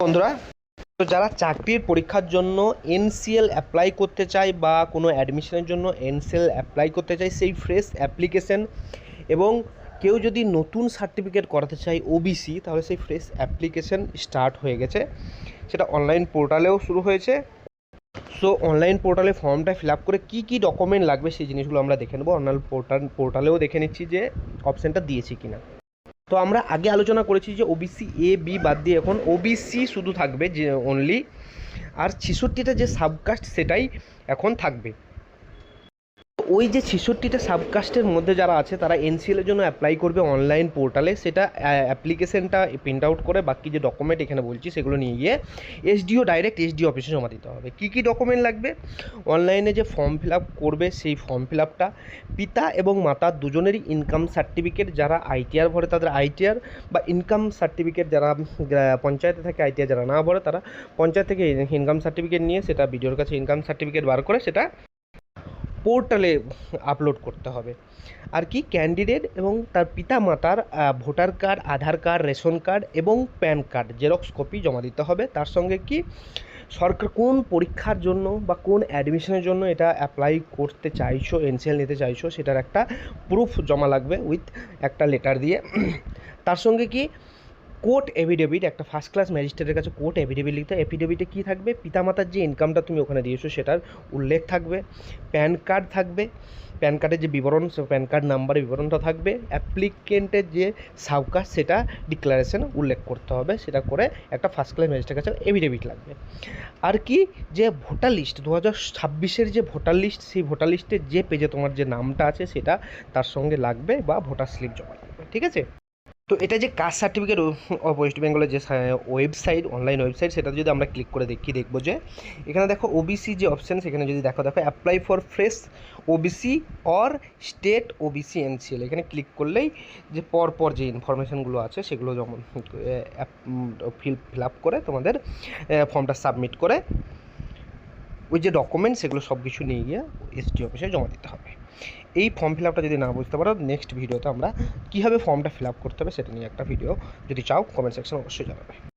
বন্ধুরা, তো যারা চাকরির পরীক্ষার জন্য এনসিএল অ্যাপ্লাই করতে চায় বা কোনো অ্যাডমিশনের জন্য এনসিএল অ্যাপ্লাই করতে চায়, সেই ফ্রেশ অ্যাপ্লিকেশন এবং কেউ যদি নতুন সার্টিফিকেট করাতে চায় ওবিসি, তাহলে সেই ফ্রেশ অ্যাপ্লিকেশন স্টার্ট হয়ে গেছে। সেটা অনলাইন পোর্টালেও শুরু হয়েছে। সো অনলাইন পোর্টালে ফর্মটা ফিল আপ করে কী কী ডকুমেন্ট লাগবে সেই জিনিসগুলো আমরা দেখে নেবো। অনলাইন পোর্টালেও দেখে নিচ্ছি যে অপশানটা দিয়েছি কিনা। তো আমরা আগে আলোচনা করেছি যে ওবিসি এ বি বাদ দিয়ে এখন ওবিসি শুধু থাকবে, যে অনলি, আর 66টা যে সাবকাস্ট সেটাই এখন থাকবে। ওই যে 66টা সাবকাস্টের মধ্যে যারা আছে তারা এনসিএলের জন্য অ্যাপ্লাই করবে অনলাইন পোর্টালে। সেটা অ্যাপ্লিকেশনটা প্রিন্ট আউট করে বাকি যে ডকুমেন্ট এখানে বলছি সেগুলো নিয়ে গিয়ে ডাইরেক্ট এসডিও অফিসে জমা দিতে হবে। কী কী ডকুমেন্ট লাগবে? অনলাইনে যে ফর্ম ফিল আপ করবে সেই ফর্ম ফিল আপটা, পিতা এবং মাতা দুজনেরই ইনকাম সার্টিফিকেট, যারা আইটিআর ভরে তাদের আইটিআর, বা ইনকাম সার্টিফিকেট যারা পঞ্চায়েতে থাকে, আইটিআর যারা না ভরে তারা পঞ্চায়েত থেকে ইনকাম সার্টিফিকেট নিয়ে সেটা বিডিওর কাছে ইনকাম সার্টিফিকেট বার করে সেটা পোর্টালে আপলোড করতে হবে। আর কি, ক্যান্ডিডেট এবং তার পিতা মাতার ভোটার কার্ড, আধার কার্ড, রেশন কার্ড এবং প্যান কার্ড জেরক্স কপি জমা দিতে হবে। তার সঙ্গে কি, সরকার কোন পরীক্ষার জন্য বা কোন অ্যাডমিশনের জন্য এটা অ্যাপ্লাই করতে চাইছো, এনসিএল নিতে চাইছো, সেটার একটা প্রুফ জমা লাগবে উইথ একটা লেটার দিয়ে। তার সঙ্গে কি, কোর্ট এফিডেভিট, একটা ফার্স্ট ক্লাস ম্যাজিস্ট্রেটের কাছে কোর্ট এফিডেভিট লিখতে হয়। এফিডেভিটে কী থাকবে? পিতামাতার যে ইনকামটা তুমি ওখানে দিয়েছো সেটার উল্লেখ থাকবে, প্যান কার্ড থাকবে, প্যান কার্ডের যে বিবরণ, প্যান কার্ড নাম্বারের বিবরণটা থাকবে, অ্যাপ্লিকেন্টের যে সাবকাস্ট সেটা ডিক্লারেশন উল্লেখ করতে হবে, সেটা করে একটা ফার্স্ট ক্লাস ম্যাজিস্ট্রেটের কাছে এফিডেভিট লাগবে। আর কি, যে ভোটার লিস্ট 2026-এর যে ভোটার লিস্ট, সেই ভোটার লিস্টের যে পেজে তোমার যে নামটা আছে সেটা তার সঙ্গে লাগবে, বা ভোটার স্লিপ জমা লাগবে। ঠিক আছে? তো এটা যে কাস্ট সার্টিফিকেট অফ ওয়েস্ট বেঙ্গলের যে ওয়েবসাইট, অনলাইন ওয়েবসাইট, সেটা যদি আমরা ক্লিক করে দেখবো যে এখানে দেখো ওবিসি যে অপশান, সেখানে যদি দেখো apply for fresh OBC or state OBC NCL, এখানে ক্লিক করলেই যে পরপর যে ইনফরমেশানগুলো আছে সেগুলো যেমন ফিল আপ করে তোমাদের ফর্মটা সাবমিট করে ওই যে ডকুমেন্ট সেগুলো সব কিছু নিয়ে গিয়ে এসডি অফিসে জমা দিতে হবে। এই ফর্ম ফিল আপটা যদি না বুঝতে পারো, নেক্সট ভিডিওতে আমরা কীভাবে ফর্মটা ফিল আপ করতে হবে সেটা নিয়ে একটা ভিডিও যদি চাও কমেন্ট সেকশনে অবশ্যই জানাবে।